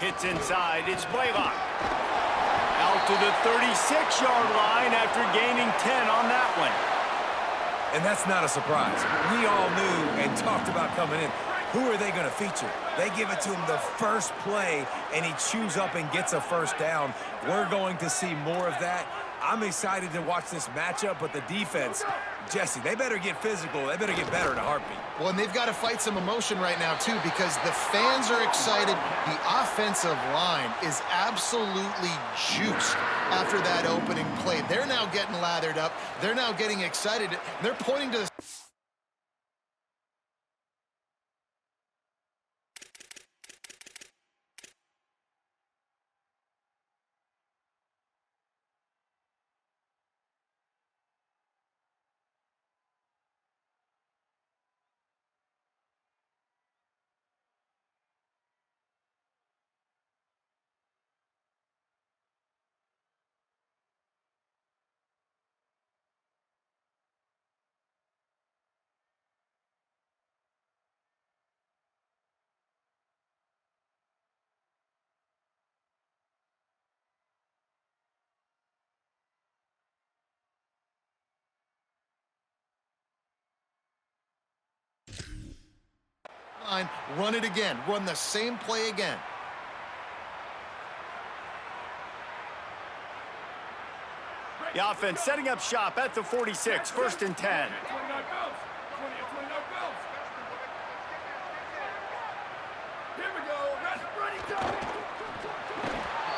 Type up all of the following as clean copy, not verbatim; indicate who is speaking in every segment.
Speaker 1: Hits inside, it's Blaylock. Out to the 36-yard line after gaining 10 on that one.
Speaker 2: And that's not a surprise. We all knew and talked about coming in. Who are they going to feature? They give it to him the first play, and he chews up and gets a first down. We're going to see more of that. I'm excited to watch this matchup, but the defense, Jesse, they better get physical. They better get better in a heartbeat.
Speaker 3: Well, and they've got to fight some emotion right now, too, because the fans are excited. The offensive line is absolutely juiced after that opening play. They're now getting lathered up. They're now getting excited. They're pointing to the... line. Run it again. Run the same play again.
Speaker 1: The offense setting up shop at the 46, 1st and 10.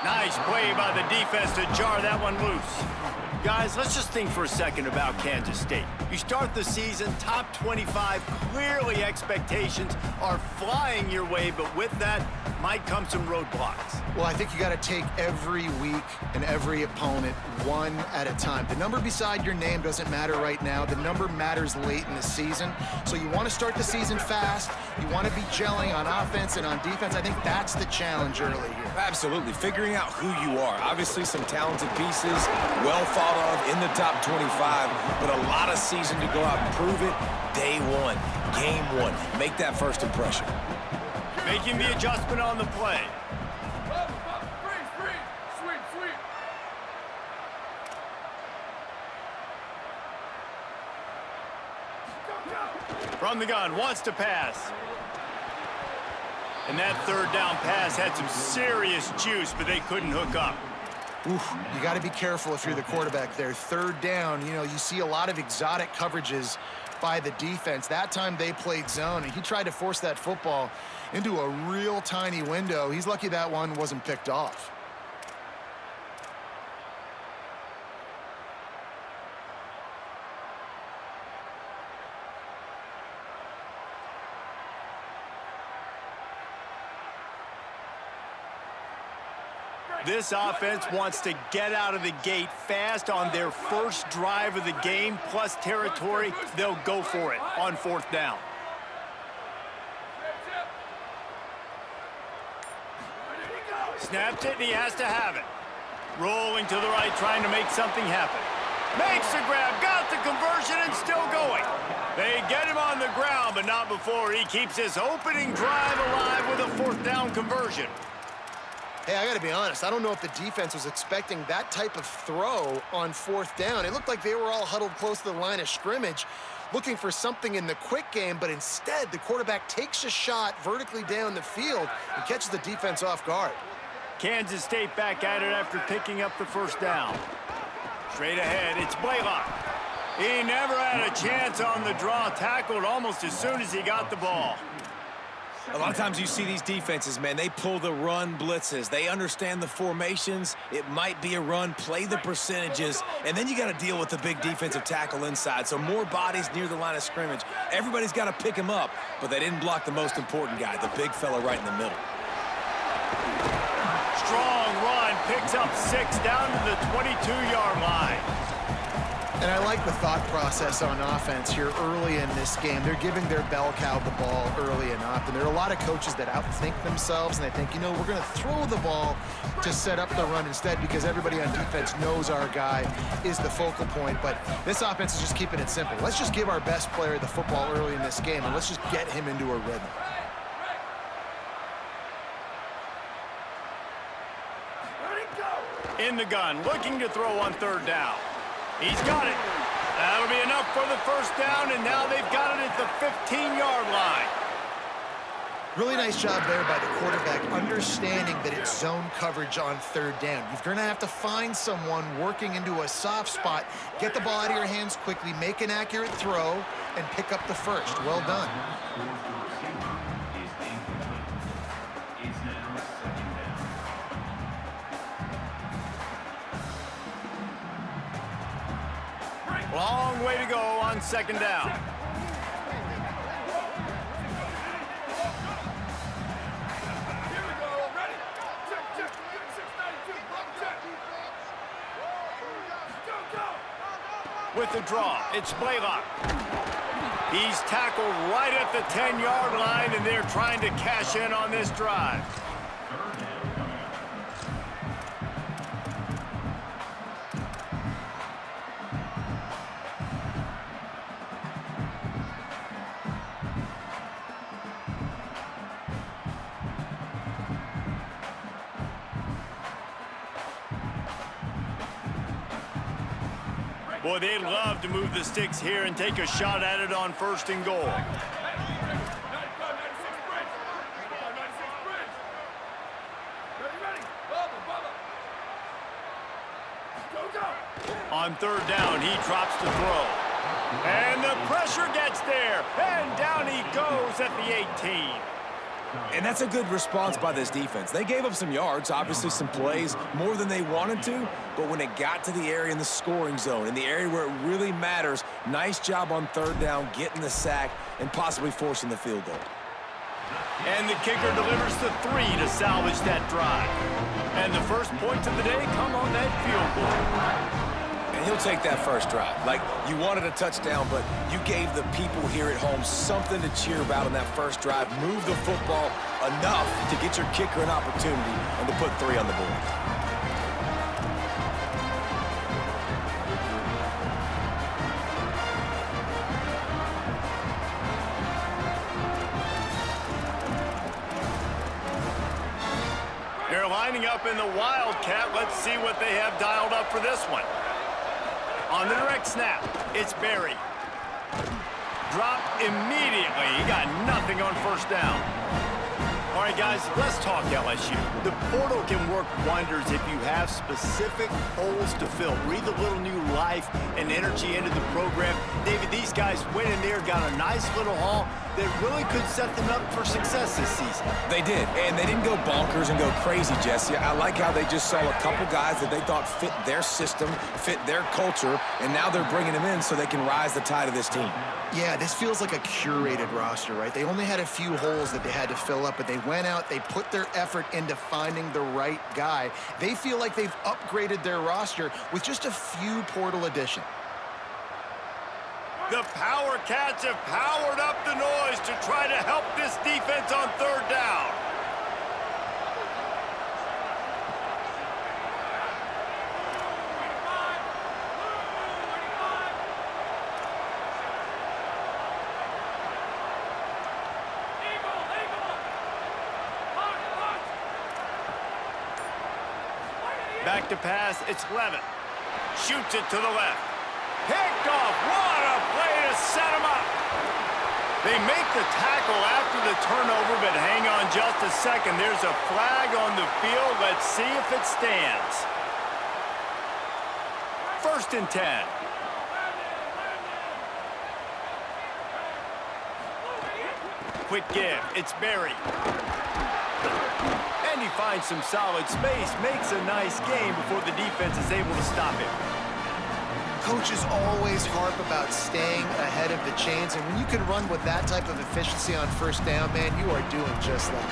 Speaker 1: Nice play by the defense to jar that one loose. Guys, let's just think for a second about Kansas State. You start the season top 25. Clearly expectations are flying your way, but with that might come some roadblocks.
Speaker 3: Well, I think you got to take every week and every opponent one at a time. The number beside your name doesn't matter right now. The number matters late in the season. So you want to start the season fast. You want to be gelling on offense and on defense. I think that's the challenge early here.
Speaker 2: Absolutely. Figuring out who you are. Obviously, some talented pieces, well thought of in the top 25, but a lot of season to go out and prove it. Day one, game one. Make that first impression.
Speaker 1: Making the adjustment on the play. From the gun, wants to pass. And that 3rd down pass had some serious juice, but they couldn't hook up.
Speaker 3: Oof, you got to be careful if you're the quarterback there. 3rd down, you know, you see a lot of exotic coverages by the defense. That time they played zone, and he tried to force that football into a real tiny window. He's lucky that one wasn't picked off.
Speaker 1: This offense wants to get out of the gate fast on their first drive of the game, plus territory. They'll go for it on 4th down. Snapped it, and he has to have it. Rolling to the right, trying to make something happen. Makes the grab, got the conversion, and still going. They get him on the ground, but not before he keeps his opening drive alive with a 4th down conversion.
Speaker 3: Hey, I got to be honest. I don't know if the defense was expecting that type of throw on 4th down. It looked like they were all huddled close to the line of scrimmage, looking for something in the quick game, but instead the quarterback takes a shot vertically down the field and catches the defense off guard.
Speaker 1: Kansas State back at it after picking up the 1st down. Straight ahead, it's Blaylock. He never had a chance on the draw, tackled almost as soon as he got the ball.
Speaker 2: A lot of times you see these defenses, man, they pull the run blitzes. They understand the formations. It might be a run, play the percentages, and then you got to deal with the big defensive tackle inside. So more bodies near the line of scrimmage. Everybody's got to pick him up, but they didn't block the most important guy, the big fella right in the middle.
Speaker 1: Strong run, picks up 6 down to the 22-yard line.
Speaker 3: And I like the thought process on offense here early in this game. They're giving their bell cow the ball early and often. There are a lot of coaches that outthink themselves, and they think, you know, we're going to throw the ball to set up the run instead because everybody on defense knows our guy is the focal point. But this offense is just keeping it simple. Let's just give our best player the football early in this game, and let's just get him into a rhythm.
Speaker 1: In the gun, looking to throw on third down. He's got it. That'll be enough for the first down, and now they've got it at the 15-yard line.
Speaker 3: Really nice job there by the quarterback, understanding that it's zone coverage on third down. You're going to have to find someone working into a soft spot, get the ball out of your hands quickly, make an accurate throw, and pick up the first. Well done.
Speaker 1: Long way to go on second down. With the draw, it's Blaylock. He's tackled right at the 10-yard line, and they're trying to cash in on this drive. Boy, they'd love to move the sticks here and take a shot at it on first and goal. On third down, he drops to throw. And the pressure gets there. And down he goes at the 18.
Speaker 2: And that's a good response by this defense. They gave up some yards, obviously some plays, more than they wanted to, but when it got to the area in the scoring zone, in the area where it really matters, nice job on third down, getting the sack, and possibly forcing the field goal.
Speaker 1: And the kicker delivers the 3 to salvage that drive. And the first points of the day come on that field goal.
Speaker 2: And he'll take that first drive. Like, you wanted a touchdown, but you gave the people here at home something to cheer about on that first drive. Move the football enough to get your kicker an opportunity and to put 3 on the board.
Speaker 1: They're lining up in the Wildcat. Let's see what they have dialed up for this one. On the direct snap, it's Berry. Dropped immediately. He got nothing on first down. All right, guys, let's talk LSU. The portal can work wonders if you have specific holes to fill. Breathe a little new life and energy into the program. David, these guys went in there, got a nice little haul that really could set them up for success this season.
Speaker 2: They did, and they didn't go bonkers and go crazy, Jesse. I like how they just saw a couple guys that they thought fit their system, fit their culture, and now they're bringing them in so they can rise the tide of this team.
Speaker 3: Yeah, this feels like a curated roster, right? They only had a few holes that they had to fill up, but they went out, they put their effort into finding the right guy. They feel like they've upgraded their roster with just a few portal additions.
Speaker 1: The Power Cats have powered up the noise to try to help this defense on third down. Back to pass, it's Levitt. Shoots it to the left. Picked off. What a play to set him up. They make the tackle after the turnover, but hang on just a second. There's a flag on the field. Let's see if it stands. 1st and 10. Quick give. It's Berry. And he finds some solid space, makes a nice game before the defense is able to stop him.
Speaker 3: Coaches always harp about staying ahead of the chains, and when you can run with that type of efficiency on first down, man, you are doing just that.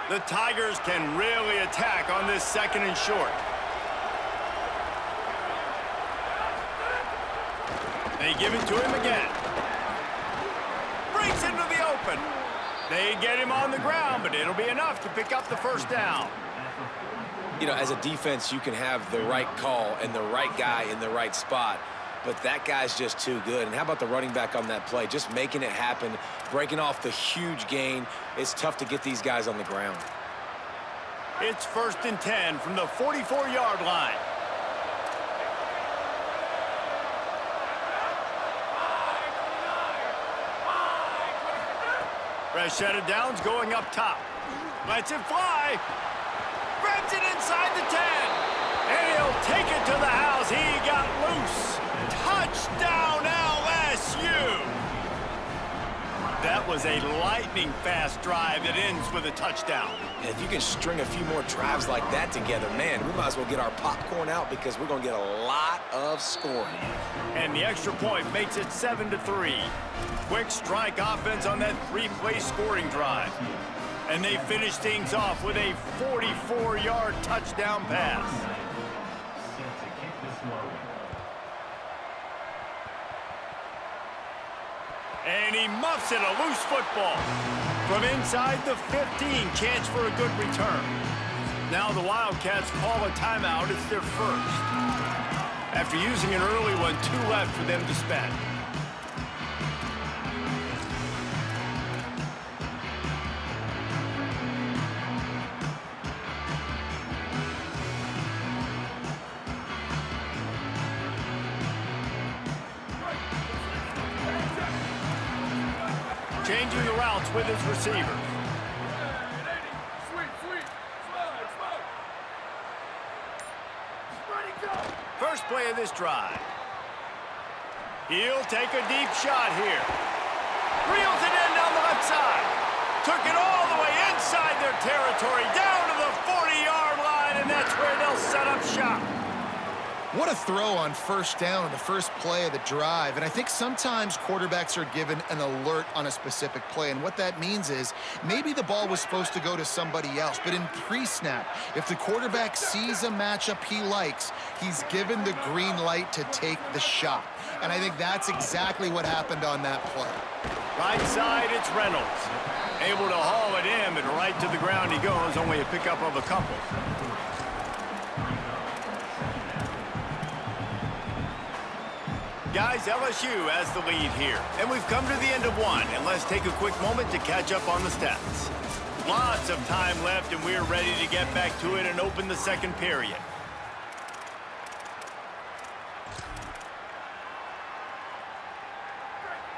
Speaker 1: The Tigers can really attack on this 2nd and short. They give it to him again. Breaks into the open. They get him on the ground, but it'll be enough to pick up the first down.
Speaker 2: You know, as a defense, you can have the right call and the right guy in the right spot. but that guy's just too good. And how about the running back on that play? Just making it happen, breaking off the huge gain. It's tough to get these guys on the ground.
Speaker 1: It's 1st and 10 from the 44-yard line. Fresh set of downs going up top. Lets it fly. Grabs it inside the 10. And he'll take it to the house. He got loose. Touchdown, LSU. That was a lightning-fast drive that ends with a touchdown.
Speaker 2: And if you can string a few more drives like that together, man, we might as well get our popcorn out because we're going to get a lot of scoring.
Speaker 1: And the extra point makes it 7-3. Quick strike offense on that 3-play scoring drive. And they finish things off with a 44-yard touchdown pass. And he muffs it, a loose football. From inside the 15, chance for a good return. Now the Wildcats call a timeout. It's their first. After using an early one, 2 left for them to spend. Changing the routes with his receivers. First play of this drive. He'll take a deep shot here. Reels it in down the left side. Took it all the way inside their territory, down to the 40-yard line, and that's where they'll set up shop.
Speaker 3: What a throw on first down, the first play of the drive. And I think sometimes quarterbacks are given an alert on a specific play. And what that means is maybe the ball was supposed to go to somebody else. But in pre-snap, if the quarterback sees a matchup he likes, he's given the green light to take the shot. And I think that's exactly what happened on that play.
Speaker 1: Right side, it's Reynolds. Able to haul it in, and right to the ground he goes, only a pickup of a couple. Guys, LSU has the lead here. And we've come to the end of one, and let's take a quick moment to catch up on the stats. Lots of time left, and we're ready to get back to it and open the second period.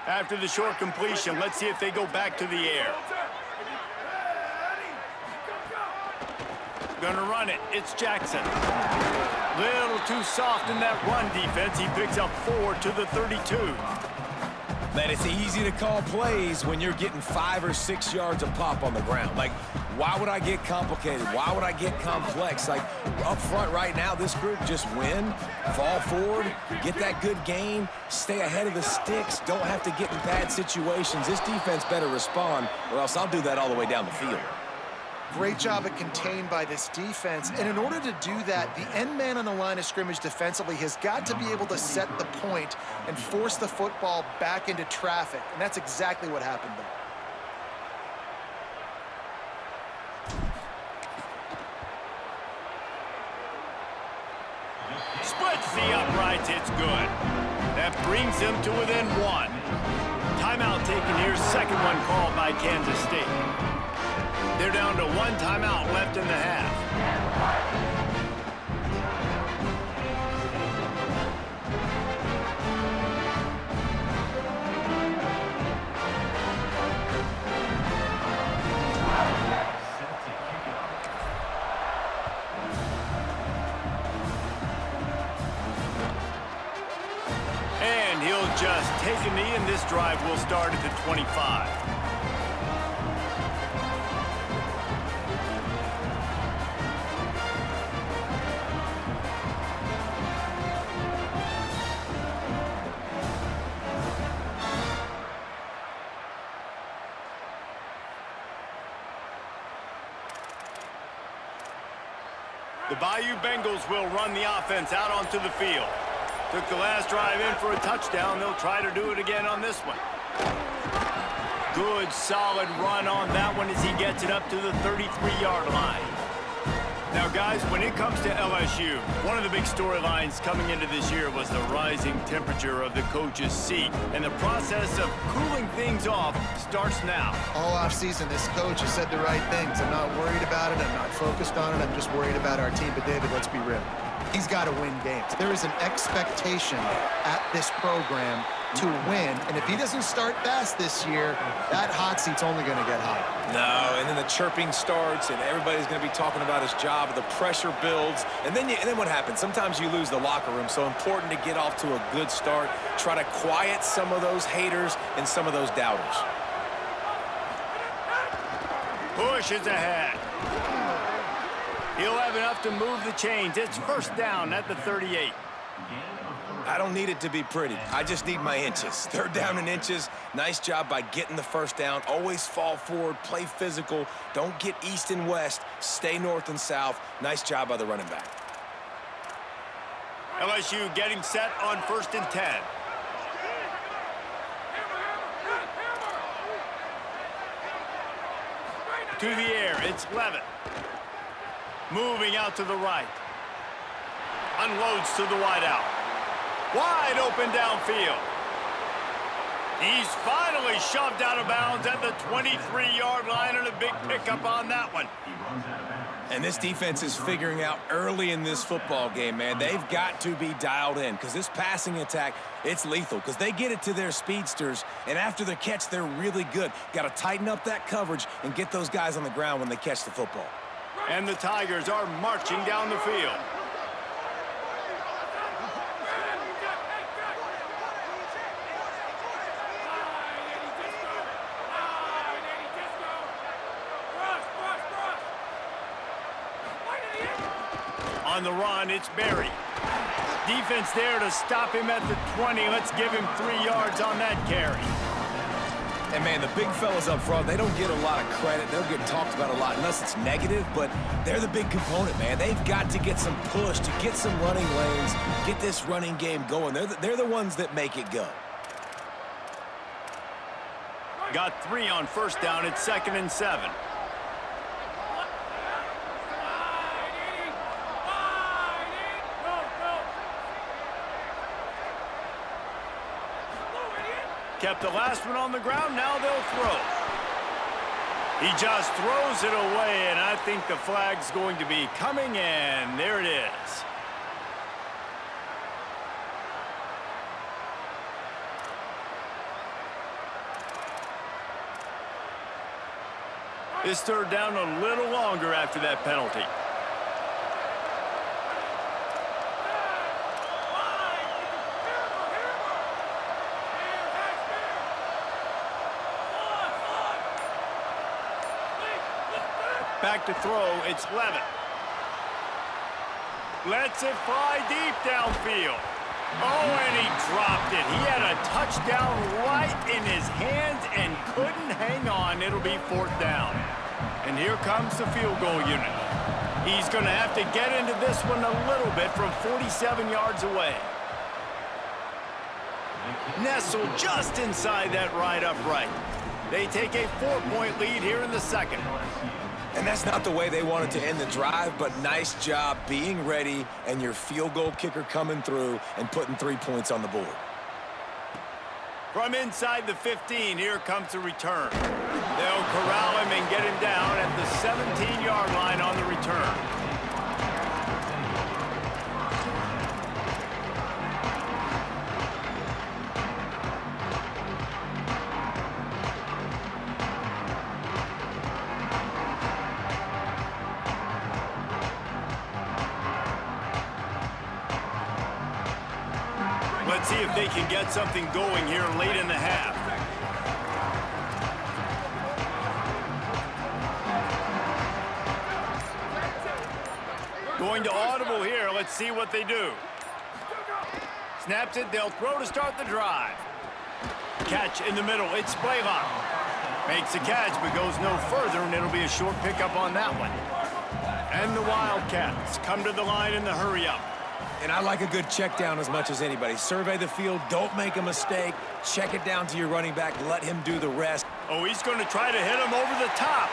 Speaker 1: After the short completion, let's see if they go back to the air. Gonna run it. It's Jackson. Little too soft in that run defense. He picks up 4 to the 32.
Speaker 2: Man, it's easy to call plays when you're getting 5 or 6 yards of pop on the ground. Like, why would I get complicated? Why would I get complex? Like, up front right now, this group just win, fall forward, get that good gain, stay ahead of the sticks, don't have to get in bad situations. This defense better respond, or else I'll do that all the way down the field.
Speaker 3: Great job at contained by this defense. And in order to do that, the end man on the line of scrimmage defensively has got to be able to set the point and force the football back into traffic. And that's exactly what happened there.
Speaker 1: Splits the uprights, it's good. That brings them to within 1. Timeout taken here, second one called by Kansas State. They're down to 1 timeout left in the half. And he'll just take a knee, and this drive will start at the 25. The Bayou Bengals will run the offense out onto the field. Took the last drive in for a touchdown. They'll try to do it again on this one. Good, solid run on that one as he gets it up to the 33-yard line. Now, guys, when it comes to LSU, one of the big storylines coming into this year was the rising temperature of the coach's seat. And the process of cooling things off starts now.
Speaker 3: All offseason, this coach has said the right things. I'm not worried about it. I'm not focused on it. I'm just worried about our team. But, David, let's be real. He's got to win games. There is an expectation at this program to win. And if he doesn't start fast this year, that hot seat's only going to get hot.
Speaker 2: No, and then the chirping starts, and everybody's going to be talking about his job. The pressure builds, and then what happens? Sometimes you lose the locker room. So important to get off to a good start. Try to quiet some of those haters and some of those doubters.
Speaker 1: Push is ahead. He'll have enough to move the chains. It's first down at the 38.
Speaker 2: I don't need it to be pretty. I just need my inches. Third down in inches. Nice job by getting the first down. Always fall forward, play physical. Don't get east and west. Stay north and south. Nice job by the running back.
Speaker 1: LSU getting set on 1st and 10. To the air, it's Levitt. Moving out to the right. Unloads to the wideout. Wide open downfield. He's finally shoved out of bounds at the 23-yard line, and a big pickup on that one.
Speaker 2: And this defense is figuring out early in this football game, man. They've got to be dialed in because this passing attack, it's lethal because they get it to their speedsters, and after the catch, they're really good. Got to tighten up that coverage and get those guys on the ground when they catch the football.
Speaker 1: And the Tigers are marching down the field. On the run, it's Berry. Defense there to stop him at the 20. Let's give him 3 yards on that carry.
Speaker 2: And, man, the big fellas up front, they don't get a lot of credit. They'll get talked about a lot unless it's negative, but they're the big component, man. They've got to get some push, to get some running lanes, get this running game going. They're the ones that make it go.
Speaker 1: Got 3 on first down. It's 2nd and 7. Kept the last one on the ground. Now they'll throw. He just throws it away, and I think the flag's going to be coming in. There it is. This third down a little longer after that penalty. Back to throw, it's Levitt. Lets it fly deep downfield. Oh, and he dropped it. He had a touchdown right in his hands and couldn't hang on. It'll be 4th down. And here comes the field goal unit. He's going to have to get into this one a little bit from 47 yards away. Nestled just inside that right upright. They take a 4-point lead here in the second.
Speaker 2: And that's not the way they wanted to end the drive, but nice job being ready and your field goal kicker coming through and putting 3 points on the board.
Speaker 1: From inside the 15, here comes the return. They'll corral him and get him down at the 17-yard line on the return. Let's see if they can get something going here late in the half. Going to audible here. Let's see what they do. Snaps it. They'll throw to start the drive. Catch in the middle. It's Blaylock. Makes the catch, but goes no further, and it'll be a short pickup on that one. And the Wildcats come to the line in the hurry-up.
Speaker 2: And I like a good check down as much as anybody. Survey the field, don't make a mistake. Check it down to your running back, let him do the rest.
Speaker 1: Oh, he's going to try to hit him over the top.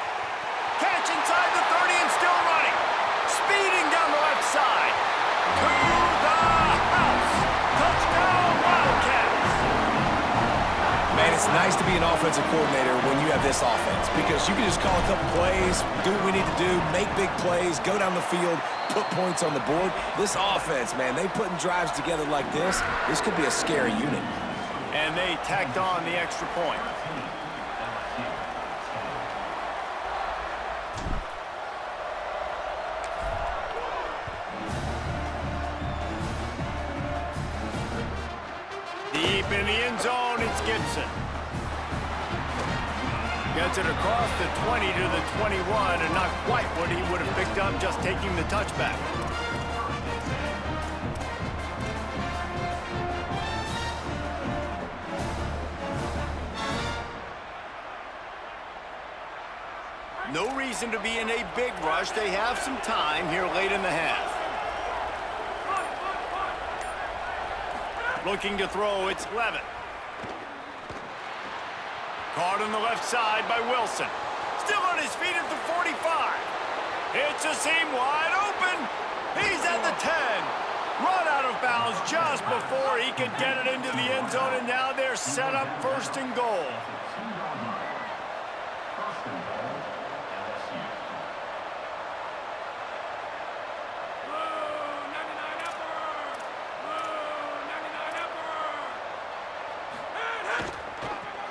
Speaker 1: Catch inside the 30 and still running. speeding down the left side. To the house. Touchdown, Wildcats.
Speaker 2: Man, it's nice to be an offensive coordinator when you have this offense because you can just call a couple plays, do what we need to do, make big plays, go down the field, put points on the board. This offense, man, they putting drives together like this. This could be a scary unit.
Speaker 1: And they tacked on the extra point. Deep in the end zone, it's Gibson. Gets it across the 20 to the 21, and not quite what he would have picked up just taking the touchback. No reason to be in a big rush. They have some time here late in the half. Looking to throw, it's Levin. Caught on the left side by Wilson. Still on his feet at the 45. It's a seam wide open. He's at the 10. Run out of bounds just before he could get it into the end zone, and now they're set up first and goal.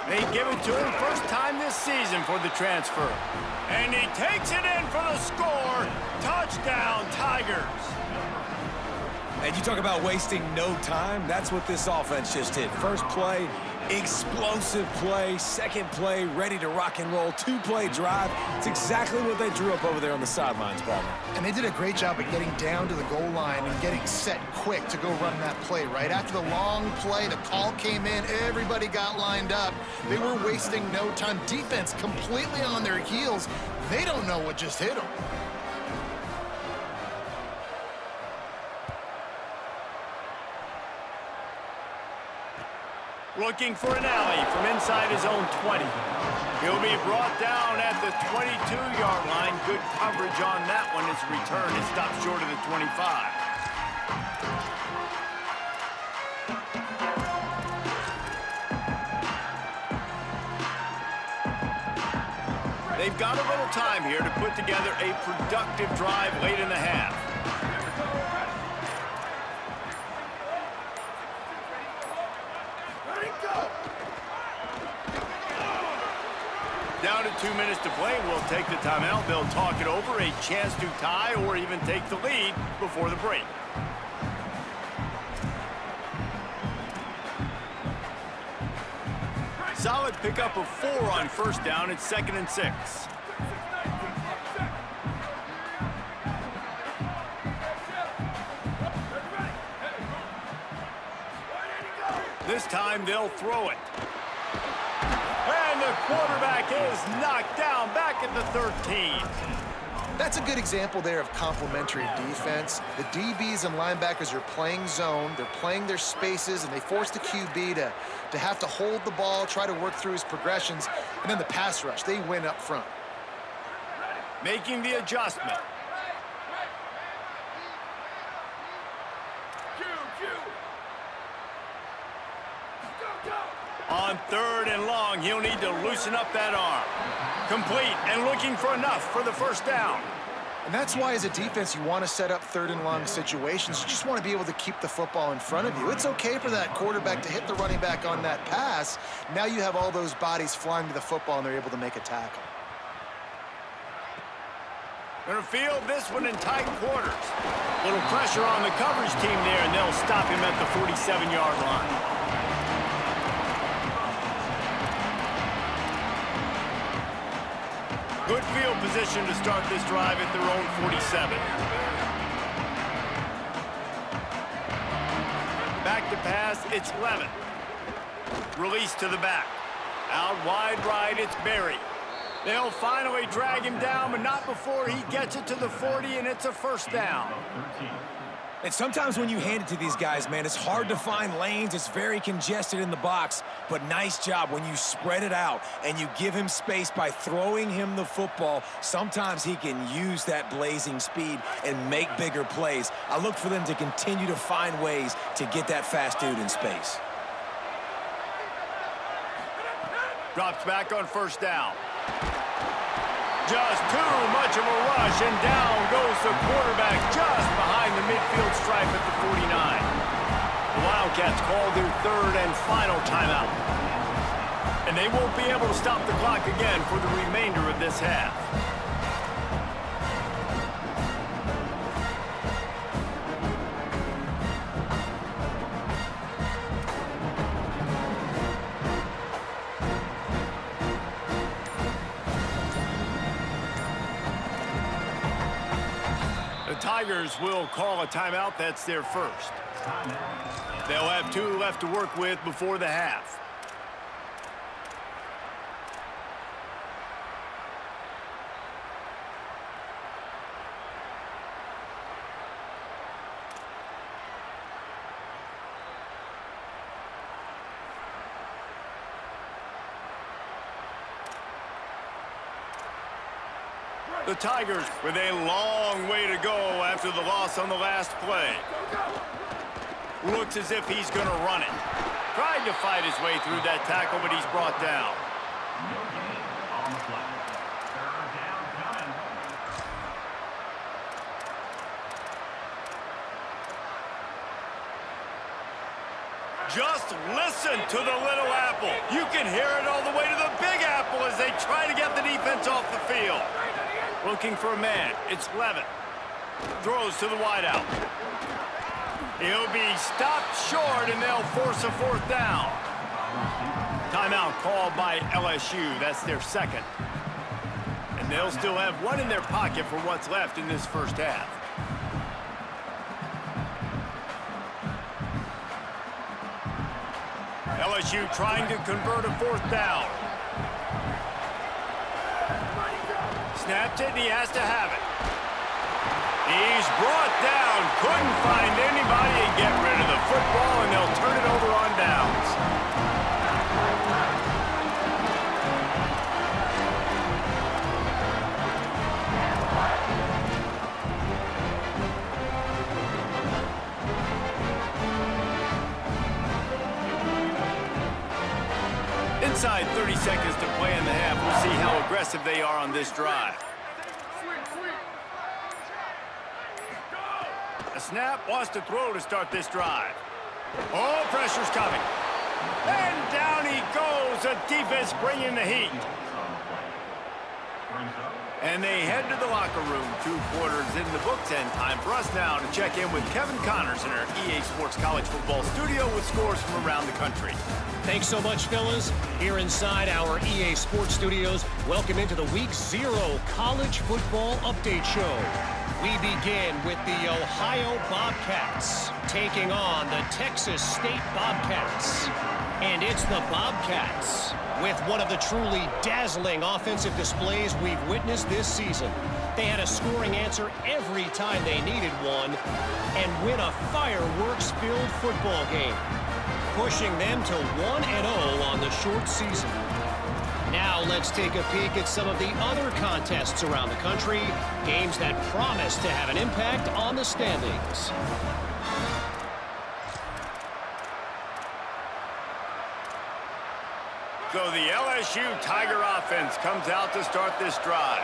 Speaker 1: They give it to him first time this season for the transfer. And he takes it in for the score. Touchdown, Tigers.
Speaker 2: And you talk about wasting no time. That's what this offense just did. First play, explosive play. Second play, ready to rock and roll. Two-play drive. It's exactly what they drew up over there on the sidelines, Palmer.
Speaker 3: And they did a great job of getting down to the goal line and getting set quick to go run that play, right? After the long play, the call came in, everybody got lined up. They were wasting no time. Defense completely on their heels. They don't know what just hit them.
Speaker 1: Looking for an alley from inside his own 20. He'll be brought down at the 22-yard line. Good coverage on that one. His return is stopped short of the 25. They've got a little time here to put together a productive drive late in the half. Down to 2 minutes to play. We'll take the timeout. They'll talk it over. A chance to tie or even take the lead before the break. Solid pickup of 4 on first down. It's 2nd and 6. This time they'll throw it. And the quarterback is knocked down back at the 13.
Speaker 3: That's a good example there of complementary defense. The DBs and linebackers are playing zone, they're playing their spaces, and they force the QB to have to hold the ball, try to work through his progressions, and then the pass rush, they win up front.
Speaker 1: Making the adjustment. On 3rd and long, he'll need to loosen up that arm. Complete and looking for enough for the first down.
Speaker 3: And that's why as a defense, you want to set up 3rd and long situations. You just want to be able to keep the football in front of you. It's okay for that quarterback to hit the running back on that pass. Now you have all those bodies flying to the football and they're able to make a tackle.
Speaker 1: Gonna field this one in tight quarters. Little pressure on the coverage team there, and they'll stop him at the 47-yard line. Good field position to start this drive at their own 47. Back to pass, it's Levin. Release to the back. Out wide right, it's Berry. They'll finally drag him down, but not before he gets it to the 40, and it's a first down.
Speaker 2: And sometimes when you hand it to these guys, man, it's hard to find lanes. It's very congested in the box. But nice job when you spread it out and you give him space by throwing him the football. Sometimes he can use that blazing speed and make bigger plays. I look for them to continue to find ways to get that fast dude in space.
Speaker 1: Drops back on first down. Just too much of a rush, and down goes the quarterback just behind the midfield stripe at the 49. The Wildcats call their third and final timeout. And they won't be able to stop the clock again for the remainder of this half. The Tigers will call a timeout. That's their first. They'll have 2 left to work with before the half. The Tigers with a long way to go after the loss on the last play. Looks as if he's going to run it. Tried to fight his way through that tackle, but he's brought down. Just listen to the Little Apple. You can hear it all the way to the Big Apple as they try to get the defense off the field. Looking for a man. It's Levin. Throws to the wideout. He'll be stopped short, and they'll force a fourth down. Timeout called by LSU. That's their second. And they'll still have one in their pocket for what's left in this first half. LSU trying to convert a fourth down. Snapped it, and he has to have it. He's brought down. Couldn't find anybody and get rid of the football, and they'll turn it over on downs. Inside 30 seconds to play in the half. We'll see how aggressive they are on this drive. A snap, wants to throw to start this drive. Oh, pressure's coming. And down he goes. The defense bringing the heat. And they head to the locker room. 2 quarters in the books, and time for us now to check in with Kevin Connors in our EA Sports College Football studio with scores from around the country.
Speaker 4: Thanks so much, fellas. Here inside our EA Sports Studios, welcome into the Week 0 College Football Update Show. We begin with the Ohio Bobcats taking on the Texas State Bobcats. And it's the Bobcats with one of the truly dazzling offensive displays we've witnessed this season. They had a scoring answer every time they needed one and win a fireworks-filled football game, pushing them to 1-0 on the short season. Now let's take a peek at some of the other contests around the country, games that promise to have an impact on the standings.
Speaker 1: So the LSU Tiger offense comes out to start this drive.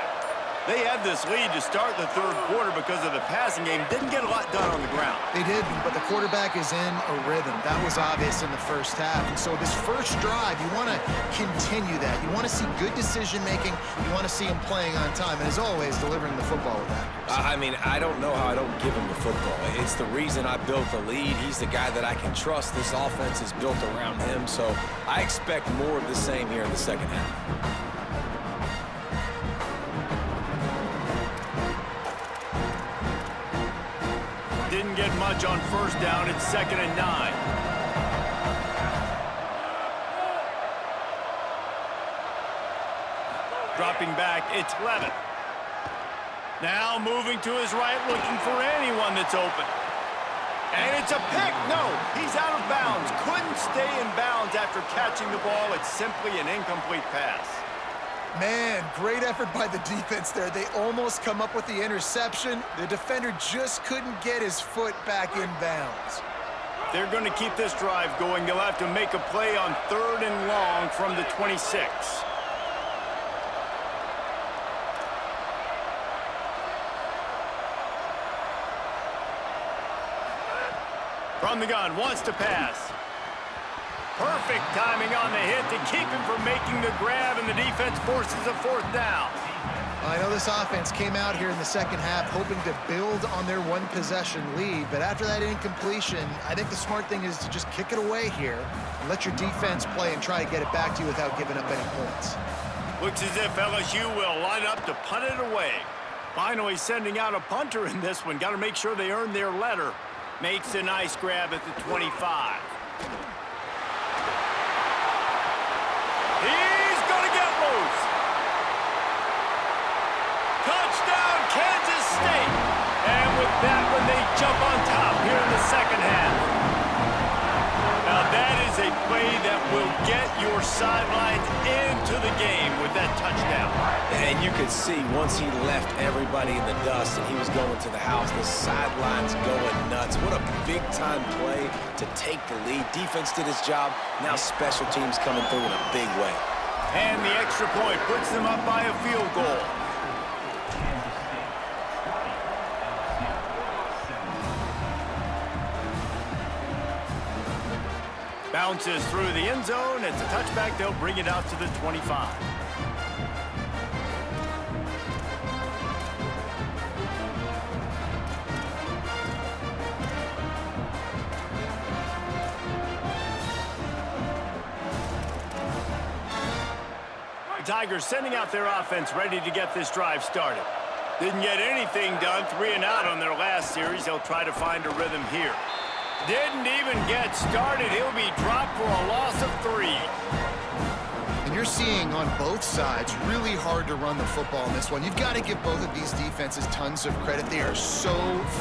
Speaker 1: They had this lead to start the third quarter because of the passing game. Didn't get a lot done on the ground.
Speaker 3: They didn't, but the quarterback is in a rhythm. That was obvious in the first half. And so this first drive, you want to continue that. You want to see good decision-making. You want to see him playing on time. And as always, delivering the football with accuracy.
Speaker 2: I mean, I don't know how I don't give him the football. It's the reason I built the lead. He's the guy that I can trust. This offense is built around him. So I expect more of the same here in the second half.
Speaker 1: Didn't get much on first down. It's 2nd and 9. Dropping back, it's Levin. Now moving to his right, looking for anyone that's open. And it's a pick. No, he's out of bounds. Couldn't stay in bounds after catching the ball. It's simply an incomplete pass.
Speaker 3: Man, great effort by the defense there. They almost come up with the interception. The defender just couldn't get his foot back in bounds.
Speaker 1: They're going to keep this drive going. They'll have to make a play on 3rd and long from the 26. From the gun, wants to pass. Perfect timing on the hit to keep him from making the grab, and the defense forces a 4th down.
Speaker 3: I know this offense came out here in the second half hoping to build on their one-possession lead, but after that incompletion, I think the smart thing is to just kick it away here and let your defense play and try to get it back to you without giving up any points.
Speaker 1: Looks as if LSU will line up to punt it away. Finally sending out a punter in this one. Got to make sure they earn their letter. Makes a nice grab at the 25. He's going to get loose. Touchdown, Kansas State. And with that one, they jump on top here in the second half. Now that is a play that will get your sidelines into the game with that touchdown.
Speaker 2: And you could see once he left everybody in the dust and he was going to the house, the sidelines going nuts. What a big-time play to take the lead. Defense did his job. Now special teams coming through in a big way.
Speaker 1: And the extra point puts them up by a field goal. Bounces through the end zone. It's a touchback. They'll bring it out to the 25. The Tigers sending out their offense ready to get this drive started. Didn't get anything done, 3 and out on their last series. They'll try to find a rhythm here. Didn't even get started. He'll be dropped for a loss of 3.
Speaker 3: And you're seeing on both sides really hard to run the football in this one. You've got to give both of these defenses tons of credit. They are so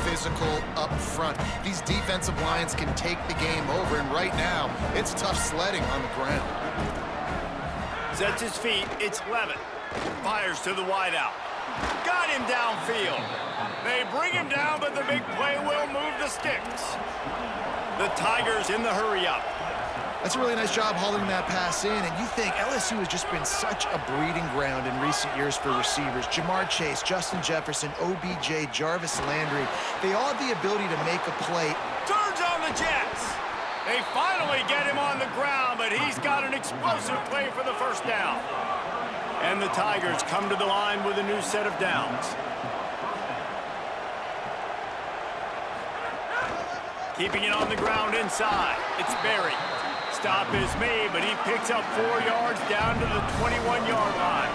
Speaker 3: physical up front. These defensive lines can take the game over, and right now, it's tough sledding on the ground.
Speaker 1: Sets his feet. It's Levitt. Fires to the wideout. Got him downfield. They bring him down, but the big play will move the sticks. The Tigers in the hurry-up.
Speaker 3: That's a really nice job hauling that pass in, and you think LSU has just been such a breeding ground in recent years for receivers. Jamar Chase, Justin Jefferson, OBJ, Jarvis Landry, they all have the ability to make a play.
Speaker 1: Turns on the Jets. They finally get him on the ground, but he's got an explosive play for the 1st down. And the Tigers come to the line with a new set of downs. Keeping it on the ground inside. It's Berry. Stop is made, but he picks up 4 yards down to the 21-yard line.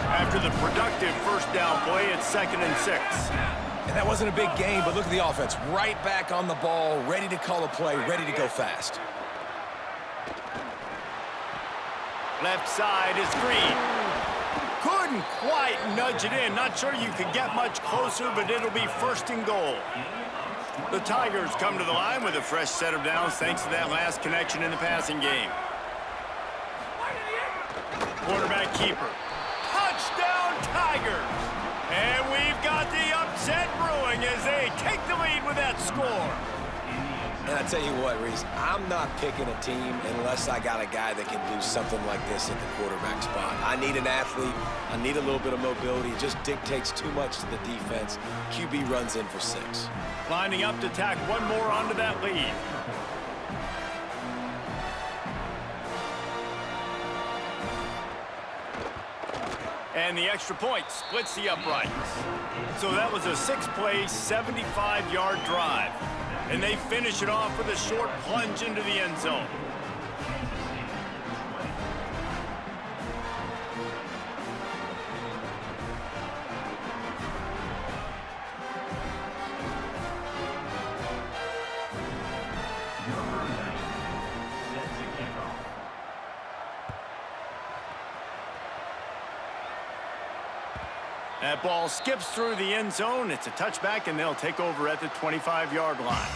Speaker 1: After the productive 1st down play, it's 2nd and 6.
Speaker 2: And that wasn't a big gain, but look at the offense. Right back on the ball, ready to call a play, ready to go fast.
Speaker 1: Left side is Green. Couldn't quite nudge it in. Not sure you could get much closer, but it'll be 1st and goal. The Tigers come to the line with a fresh set of downs thanks to that last connection in the passing game. Quarterback keeper. Touchdown Tigers! And we've got the upset brewing as they take the lead with that score.
Speaker 2: And I tell you what, Reese, I'm not picking a team unless I got a guy that can do something like this at the quarterback spot. I need an athlete. I need a little bit of mobility. It just dictates too much to the defense. QB runs in for 6.
Speaker 1: Lining up to tack one more onto that lead. And the extra point splits the uprights. So that was a 6-play, 75-yard drive. And they finish it off with a short plunge into the end zone. That ball skips through the end zone. It's a touchback, and they'll take over at the 25-yard line.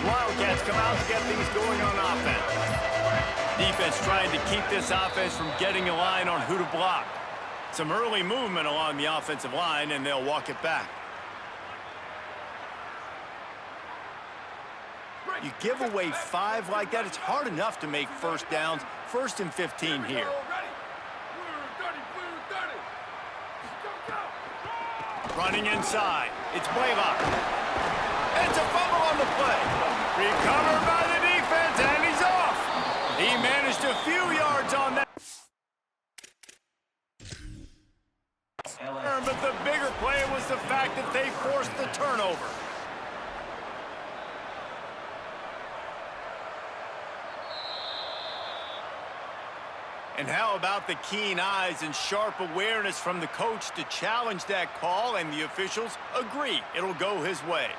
Speaker 1: Wildcats come out to get things going on offense. Defense trying to keep this offense from getting a line on who to block. Some early movement along the offensive line, and they'll walk it back. You give away 5 like that, it's hard enough to make first downs. 1st and 15 here. Running inside. It's Blaylock. It's a fumble on the play. Recovered by the defense, and he's off. He managed a few yards on that. But the bigger play was the fact that they forced the turnover. And how about the keen eyes and sharp awareness from the coach to challenge that call, and the officials agree it'll go his way.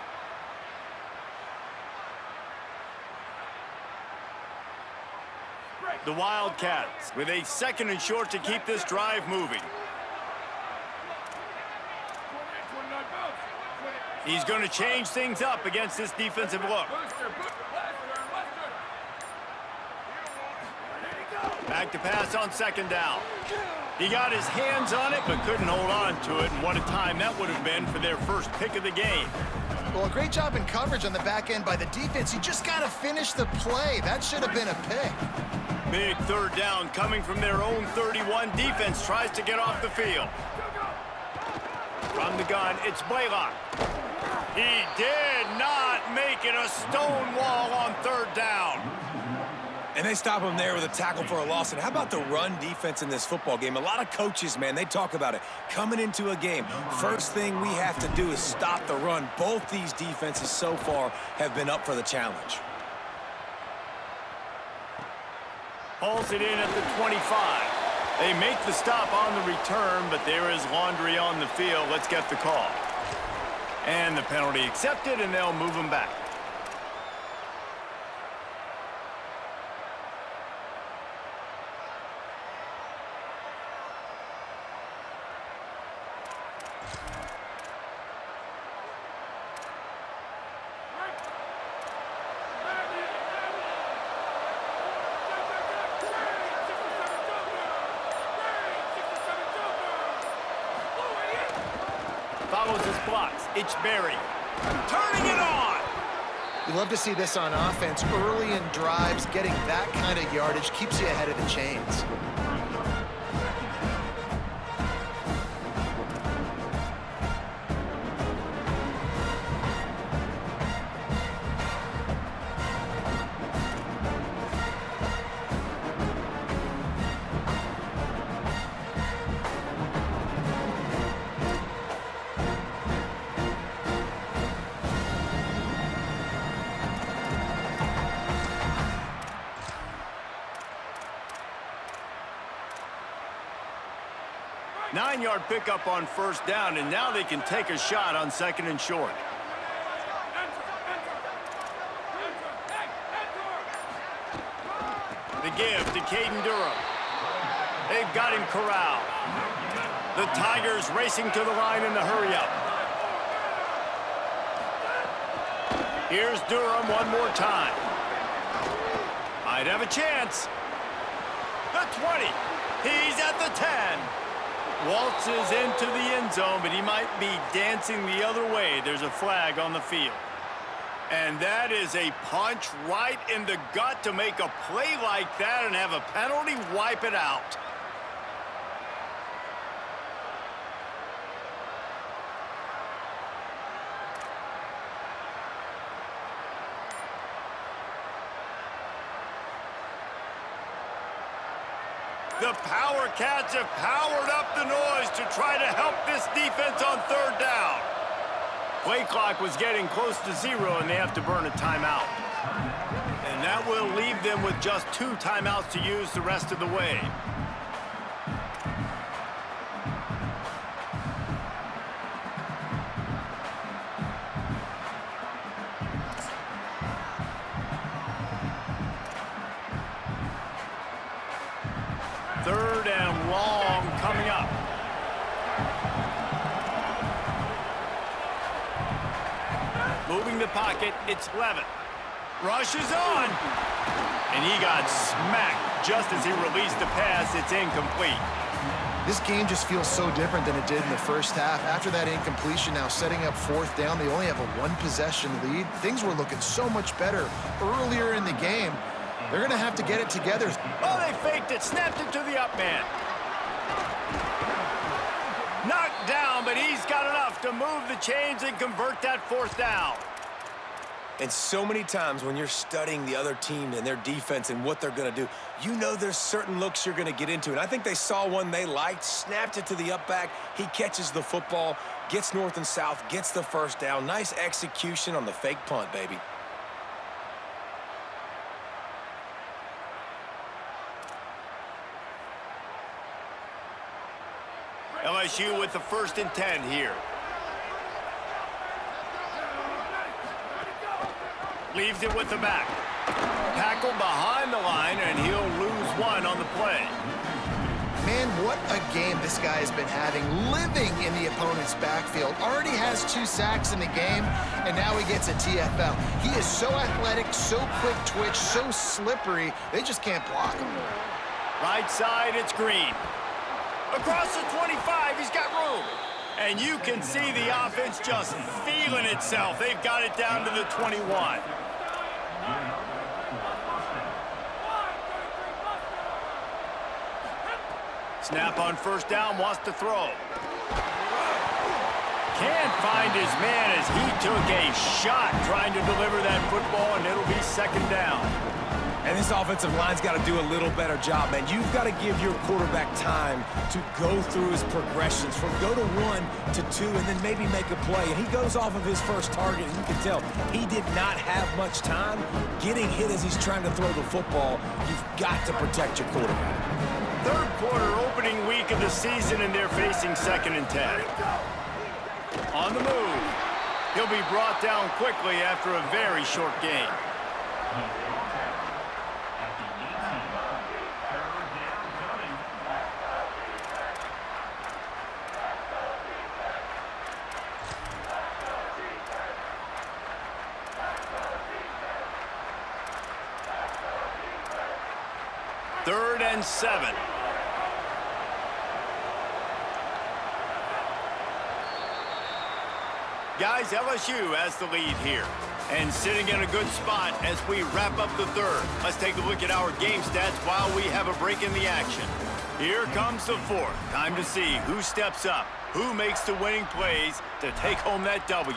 Speaker 1: The Wildcats with a 2nd and short to keep this drive moving. He's going to change things up against this defensive look. Back to pass on 2nd down. He got his hands on it, but couldn't hold on to it, and what a time that would have been for their first pick of the game.
Speaker 3: Well, a great job in coverage on the back end by the defense. You just got to finish the play. That should have been a pick.
Speaker 1: Big 3rd down coming from their own 31. Defense tries to get off the field. From the gun, it's Blaylock. He did not make it a stone wall on 3rd down.
Speaker 2: And they stop him there with a tackle for a loss. And how about the run defense in this football game? A lot of coaches, man, they talk about it. Coming into a game, first thing we have to do is stop the run. Both these defenses so far have been up for the challenge.
Speaker 1: Hauls it in at the 25. They make the stop on the return, but there is laundry on the field. Let's get the call. And the penalty accepted, and they'll move him back. Follows his blocks. It's Berry. Turning it on!
Speaker 3: You love to see this on offense. Early in drives, getting that kind of yardage keeps you ahead of the chains.
Speaker 1: Nine-yard pickup on 1st down, and now they can take a shot on 2nd and short. The give to Caden Durham. They've got him corralled. The Tigers racing to the line in the hurry-up. Here's Durham one more time. Might have a chance. The 20. He's at the 10. Waltzes into the end zone, but he might be dancing the other way. There's a flag on the field. And that is a punch right in the gut to make a play like that and have a penalty wipe it out. The Power Cats have powered up the noise to try to help this defense on 3rd down. Play clock was getting close to 0, and they have to burn a timeout. And that That will leave them with just 2 timeouts to use the rest of the way. Third and long coming up. Moving the pocket, it's Levitt. Rushes on. And he got smacked just as he released the pass. It's incomplete.
Speaker 3: This game just feels so different than it did in the first half. After that incompletion, now setting up 4th down, they only have a 1-possession lead. Things were looking so much better earlier in the game. They're going to have to get it together.
Speaker 1: Oh, they faked it, snapped it to the up man. Knocked down, but he's got enough to move the chains and convert that 4th down.
Speaker 2: And so many times when you're studying the other team and their defense and what they're going to do, you know there's certain looks you're going to get into. And I think they saw one they liked, snapped it to the up back. He catches the football, gets north and south, gets the 1st down. Nice execution on the fake punt, baby.
Speaker 1: LSU with the 1st and 10 here. Leaves it with the back. Tackled behind the line, and he'll lose 1 on the play.
Speaker 3: Man, what a game this guy has been having, living in the opponent's backfield. Already has 2 sacks in the game, and now he gets a TFL. He is so athletic, so quick twitch, so slippery, they just can't block him.
Speaker 1: Right side, it's Green. Across the 25, he's got room. And you can see the offense just feeling itself. They've got it down to the 21. Snap on 1st down, wants to throw. Can't find his man as he took a shot trying to deliver that football, and it'll be 2nd down.
Speaker 2: And this offensive line's got to do a little better job, man. You've got to give your quarterback time to go through his progressions from go to 1 to 2 and then maybe make a play. And he goes off of his first target, and you can tell he did not have much time getting hit as he's trying to throw the football. You've got to protect your quarterback.
Speaker 1: 3rd quarter, opening week of the season, and they're facing 2nd and 10. On the move. He'll be brought down quickly after a very short game. Third and 7. Guys, LSU has the lead here. And sitting in a good spot as we wrap up the 3rd. Let's take a look at our game stats while we have a break in the action. Here comes the 4th. Time to see who steps up, who makes the winning plays to take home that W.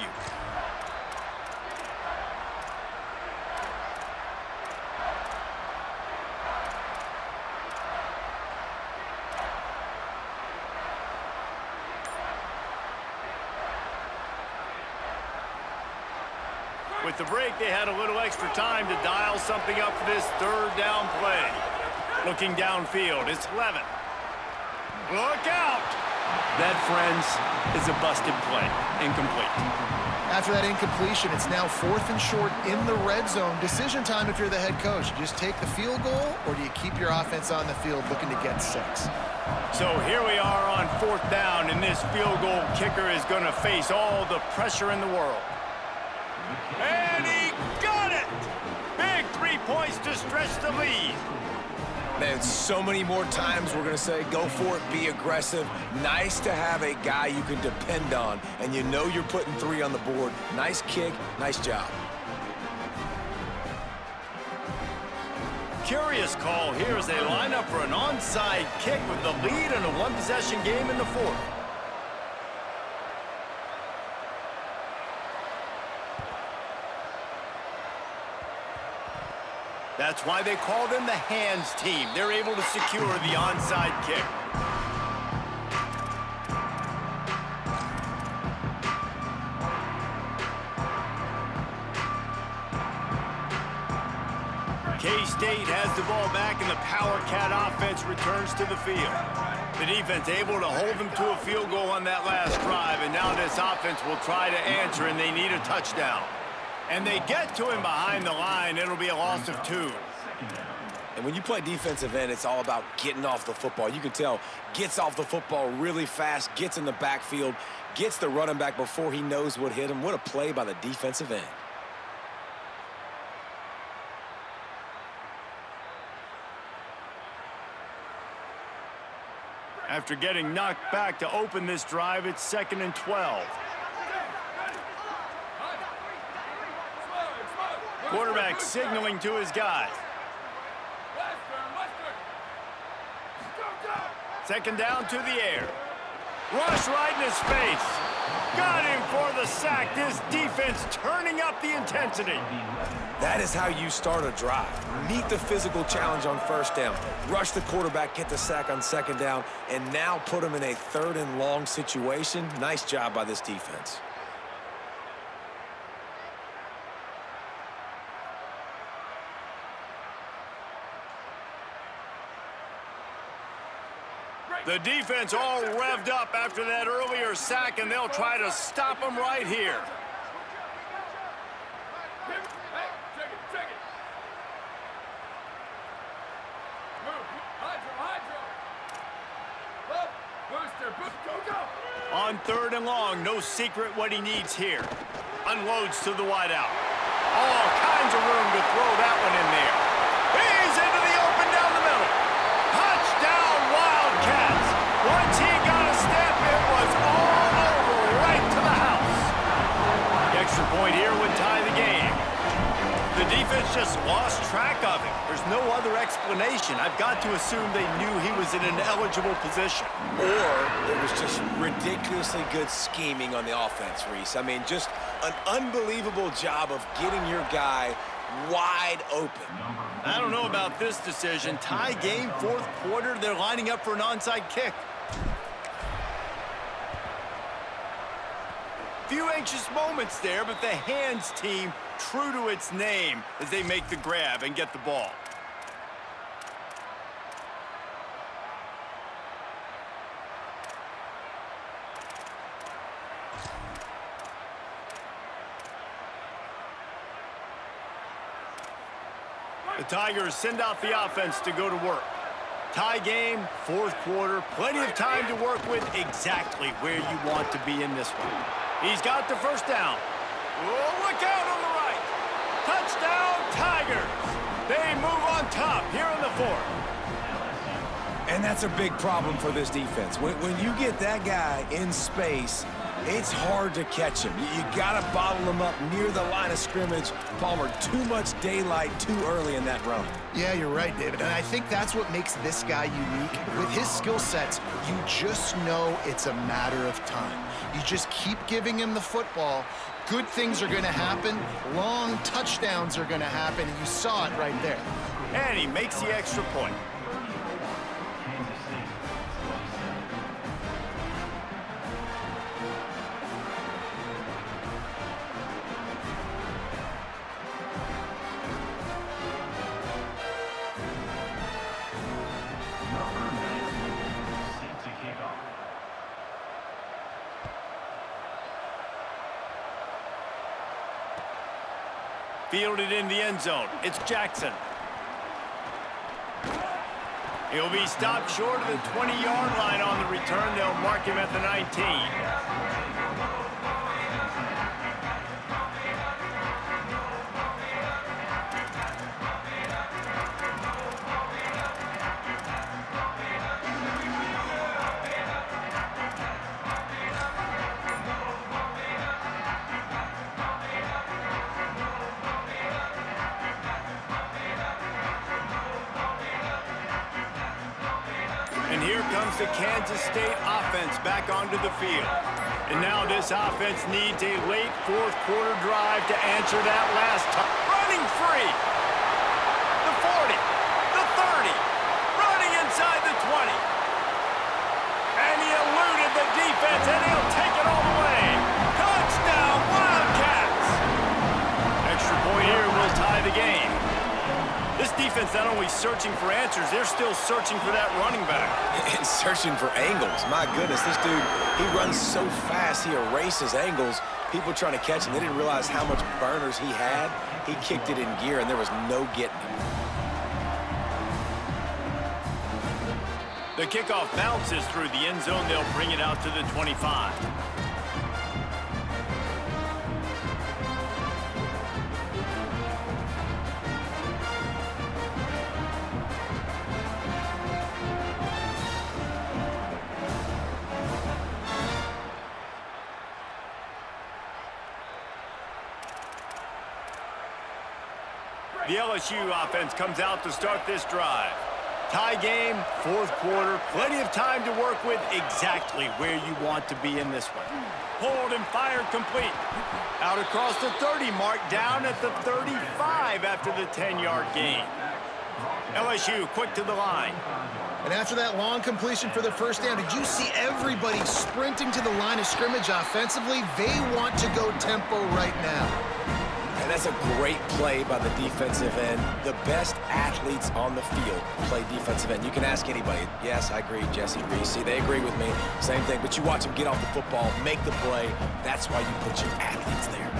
Speaker 1: With the break, they had a little extra time to dial something up for this 3rd down play. Looking downfield, it's Levitt. Look out! That, friends, is a busted play. Incomplete.
Speaker 3: After that incompletion, it's now 4th and short in the red zone. Decision time if you're the head coach. You just take the field goal, or do you keep your offense on the field looking to get 6?
Speaker 1: So here we are on 4th down, and this field goal kicker is going to face all the pressure in the world. And he got it! Big 3 points to stretch the lead.
Speaker 2: Man, so many more times we're going to say, go for it, be aggressive. Nice to have a guy you can depend on, and you know you're putting 3 on the board. Nice kick, nice job.
Speaker 1: Curious call here as they line up for an onside kick with the lead in a 1-possession game in the 4th. That's why they call them the hands team. They're able to secure the onside kick. K-State has the ball back, and the Power Cat offense returns to the field. The defense able to hold them to a field goal on that last drive, and now this offense will try to answer, and they need a touchdown. And they get to him behind the line. It'll be a loss of 2.
Speaker 2: And when you play defensive end, it's all about getting off the football. You can tell, gets off the football really fast, gets in the backfield, gets the running back before he knows what hit him. What a play by the defensive end.
Speaker 1: After getting knocked back to open this drive, it's 2nd and 12. Quarterback signaling to his guys. 2nd down to the air. Rush right in his face. Got him for the sack. This defense turning up the intensity.
Speaker 2: That is how you start a drive. Meet the physical challenge on 1st down. Rush the quarterback, get the sack on 2nd down, and now put him in a 3rd and long situation. Nice job by this defense.
Speaker 1: The defense all revved up after that earlier sack, and they'll try to stop him right here. On 3rd and long, no secret what he needs here. Unloads to the wideout. All kinds of room to throw that one in there. He's into the open down the middle. Touchdown, Wildcats. Once he got a step, it was all over right to the house. The extra point here would tie the game. The defense just lost track of him. There's no other explanation. I've got to assume they knew he was in an eligible position.
Speaker 2: Or it was just ridiculously good scheming on the offense, Reese. I mean, just an unbelievable job of getting your guy wide open.
Speaker 1: I don't know about this decision. Tie game, 4th quarter. They're lining up for an onside kick. Few anxious moments there, but the hands team true to its name as they make the grab and get the ball. The Tigers send out the offense to go to work. Tie game, 4th quarter, plenty of time to work with, exactly where you want to be in this one. He's got the 1st down. Oh, look out on the right. Touchdown, Tigers. They move on top here in the 4th.
Speaker 2: And that's a big problem for this defense. When you get that guy in space, it's hard to catch him. You got to bottle him up near the line of scrimmage. Palmer, too much daylight too early in that run.
Speaker 3: Yeah, you're right, David. And I think that's what makes this guy unique. With his skill sets, you just know it's a matter of time. You just keep giving him the football. Good things are going to happen. Long touchdowns are going to happen. And you saw it right there.
Speaker 1: And he makes the extra point. Fielded in the end zone. It's Jackson. He'll be stopped short of the 20-yard line on the return. They'll mark him at the 19. And here comes the Kansas State offense back onto the field. And now this offense needs a late 4th quarter drive to answer that last time. Running free. The 40, the 30, running inside the 20. And he eluded the defense, and he'll take it all the way. Touchdown, Wildcats. Extra point here will tie the game. This defense not only searching for answers, they're still searching for that running back.
Speaker 2: And searching for angles. My goodness, this dude, he runs so fast, he erases angles. People trying to catch him, they didn't realize how much burners he had. He kicked it in gear, and there was no getting him.
Speaker 1: The kickoff bounces through the end zone. They'll bring it out to the 25. The LSU offense comes out to start this drive. Tie game, fourth quarter, plenty of time to work with, exactly where you want to be in this one. Pulled and fired complete. Out across the 30 mark, down at the 35 after the 10-yard gain. LSU quick to the line.
Speaker 3: And after that long completion for the first down, did you see everybody sprinting to the line of scrimmage offensively? They want to go tempo right now.
Speaker 2: And that's a great play by the defensive end. The best athletes on the field play defensive end. You can ask anybody. Yes, I agree, Jesse Reese. They agree with me. Same thing. But you watch them get off the football, make the play. That's why you put your athletes there.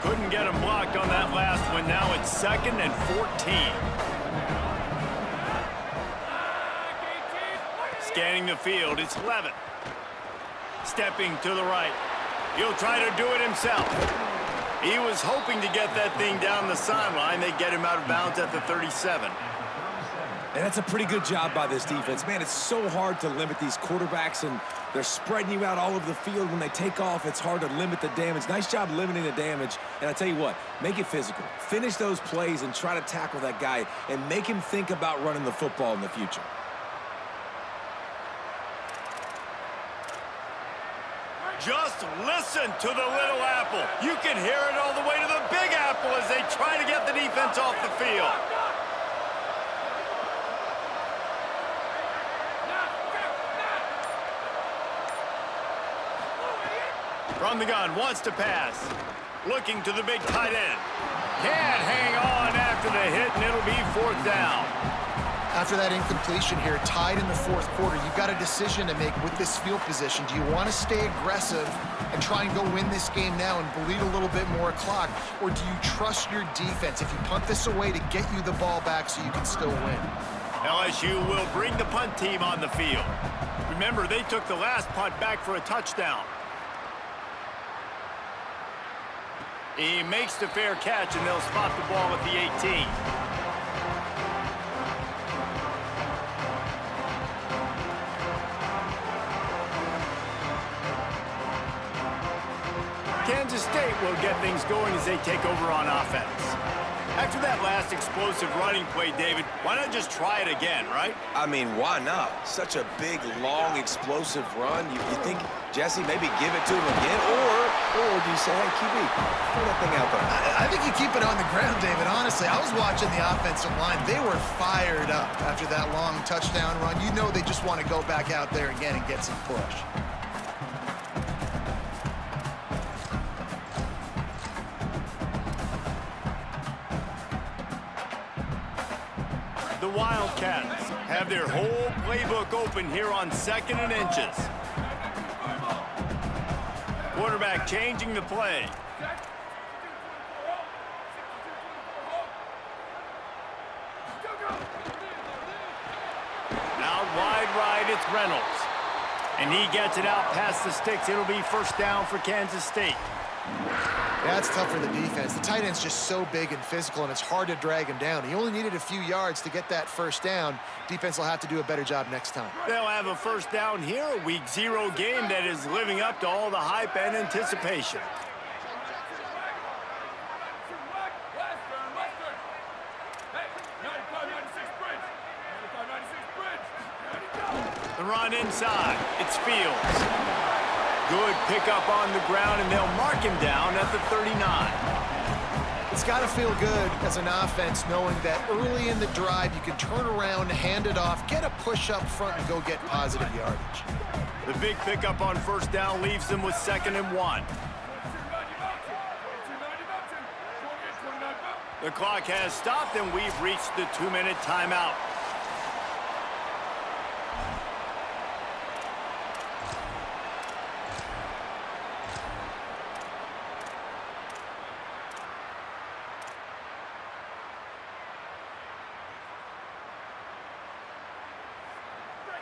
Speaker 1: Couldn't get him blocked on that last one. Now it's 2nd and 14. Scanning the field, it's Levin. Stepping to the right. He'll try to do it himself. He was hoping to get that thing down the sideline. They get him out of bounds at the 37.
Speaker 2: And that's a pretty good job by this defense. Man, it's so hard to limit these quarterbacks, and they're spreading you out all over the field. When they take off, it's hard to limit the damage. Nice job limiting the damage. And I tell you what, make it physical. Finish those plays and try to tackle that guy and make him think about running the football in the future.
Speaker 1: Just listen to the Little Apple. You can hear it all the way to the Big Apple as they try to get the defense off the field. From the gun, wants to pass. Looking to the big tight end. Can't hang on after the hit, and it'll be 4th down.
Speaker 3: After that incompletion here, tied in the fourth quarter, you've got a decision to make with this field position. Do you want to stay aggressive and try and go win this game now and bleed a little bit more clock? Or do you trust your defense if you punt this away to get you the ball back so you can still win?
Speaker 1: LSU will bring the punt team on the field. Remember, they took the last punt back for a touchdown. He makes the fair catch, and they'll spot the ball at the 18. Kansas State will get things going as they take over on offense. After that last explosive running play, David, why not just try it again, right?
Speaker 2: I mean, why not? Such a big, long, explosive run. You think, Jesse, maybe give it to him again? Or do you say, hey, QB, throw that thing out there?
Speaker 3: I think you keep it on the ground, David. Honestly, I was watching the offensive line. They were fired up after that long touchdown run. You know they just want to go back out there again and get some push.
Speaker 1: The Wildcats have their whole playbook open here on 2nd and inches. Quarterback changing the play. Out wide right, it's Reynolds. And he gets it out past the sticks. It'll be 1st down for Kansas State.
Speaker 3: That's tough for the defense. The tight end's just so big and physical, and it's hard to drag him down. He only needed a few yards to get that 1st down. Defense will have to do a better job next time.
Speaker 1: They'll have a 1st down here, a Week 0 game that is living up to all the hype and anticipation. The run inside. It's Fields. Good pickup on the ground, and they'll mark him down at the 39.
Speaker 3: It's got to feel good as an offense knowing that early in the drive you can turn around, hand it off, get a push up front, and go get positive yardage.
Speaker 1: The big pickup on 1st down leaves them with 2nd and 1. The clock has stopped, and we've reached the 2-minute timeout.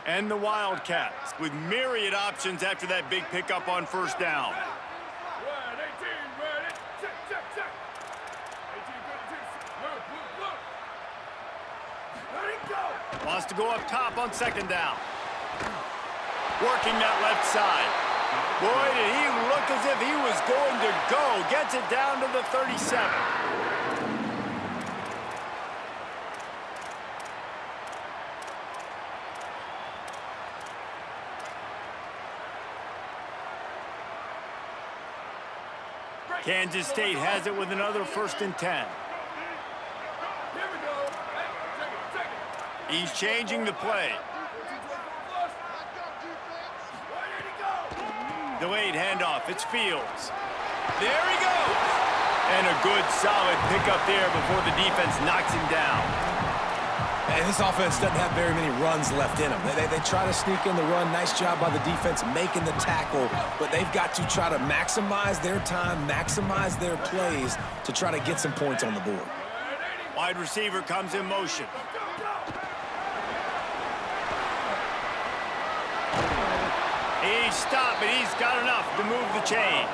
Speaker 1: And the Wildcats with myriad options after that big pickup on first down. Wants to go up top on second down. Working that left side. Boy, did he look as if he was going to go. Gets it down to the 37. Kansas State has it with another 1st and 10. He's changing the play. Delayed handoff. It's Fields. There he goes. And a good, solid pickup there before the defense knocks him down.
Speaker 2: And this offense doesn't have very many runs left in them. They try to sneak in the run. Nice job by the defense making the tackle. But they've got to try to maximize their time, maximize their plays to try to get some points on the board.
Speaker 1: Wide receiver comes in motion. He's stopped, but he's got enough to move the chain.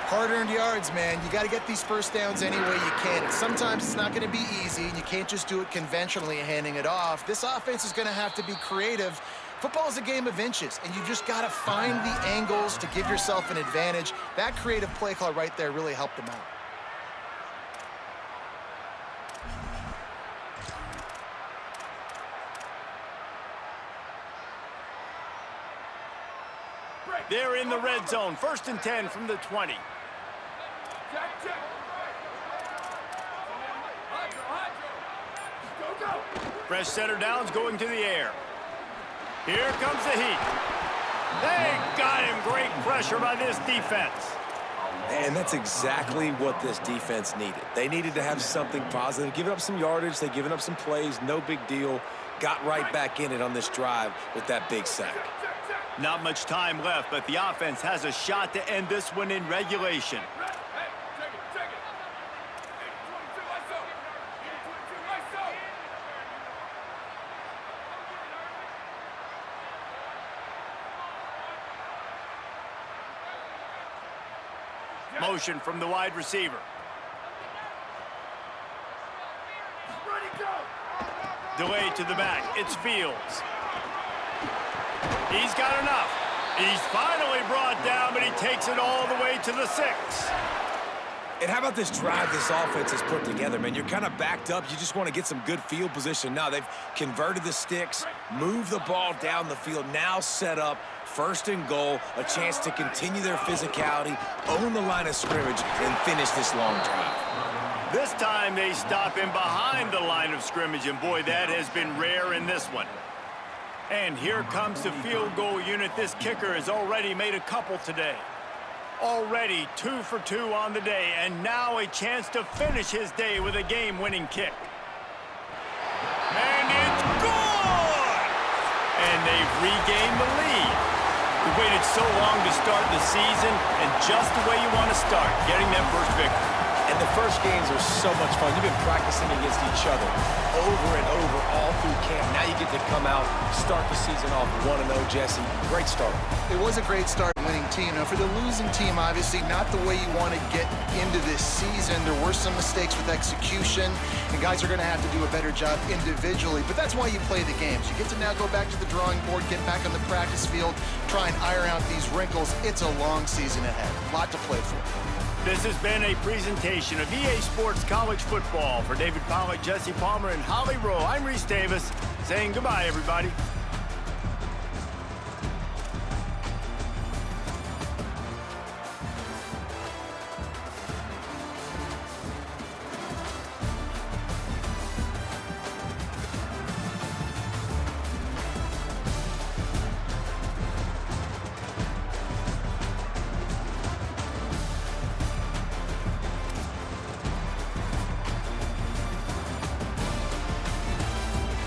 Speaker 3: Hard-earned yards, man. You got to get these first downs any way you can. And sometimes it's not going to be easy, and you can't just do it conventionally handing it off. This offense is going to have to be creative. Football is a game of inches, and you just got to find the angles to give yourself an advantage. That creative play call right there really helped them out.
Speaker 1: They're in the red zone. 1st and 10 from the 20. Fresh setter downs going to the air. Here comes the heat. They got him. Great pressure by this defense.
Speaker 2: And that's exactly what this defense needed. They needed to have something positive. Giving up some yardage, they've given up some plays, no big deal. Got right back in it on this drive with that big sack.
Speaker 1: Not much time left, but the offense has a shot to end this one in regulation. Motion from the wide receiver. Delay to the back. It's Fields. He's got enough. He's finally brought down, but he takes it all the way to the 6.
Speaker 2: And how about this drive this offense has put together, man? You're kind of backed up. You just want to get some good field position. Now they've converted the sticks, moved the ball down the field, now set up 1st and goal, a chance to continue their physicality, own the line of scrimmage, and finish this long drive.
Speaker 1: This time they stop him behind the line of scrimmage, and boy, that has been rare in this one. And here comes the field goal unit. This kicker has already made a couple today. Already 2 for 2 on the day, and now a chance to finish his day with a game-winning kick. And it's good! And they've regained the lead. We waited so long to start the season, and just the way you want to start, getting that first victory.
Speaker 2: And the first games are so much fun. You've been practicing against each other over and over all through camp. Now you get to come out, start the season off 1-0, Jesse. Great start.
Speaker 3: It was a great start, winning team. Now, for the losing team, obviously not the way you want to get into this season. There were some mistakes with execution, and guys are going to have to do a better job individually. But that's why you play the games. You get to now go back to the drawing board, get back on the practice field, try and iron out these wrinkles. It's a long season ahead. A lot to play for.
Speaker 1: This has been a presentation of EA Sports College Football. For David Pollack, Jesse Palmer, and Holly Rowe, I'm Reese Davis saying goodbye, everybody.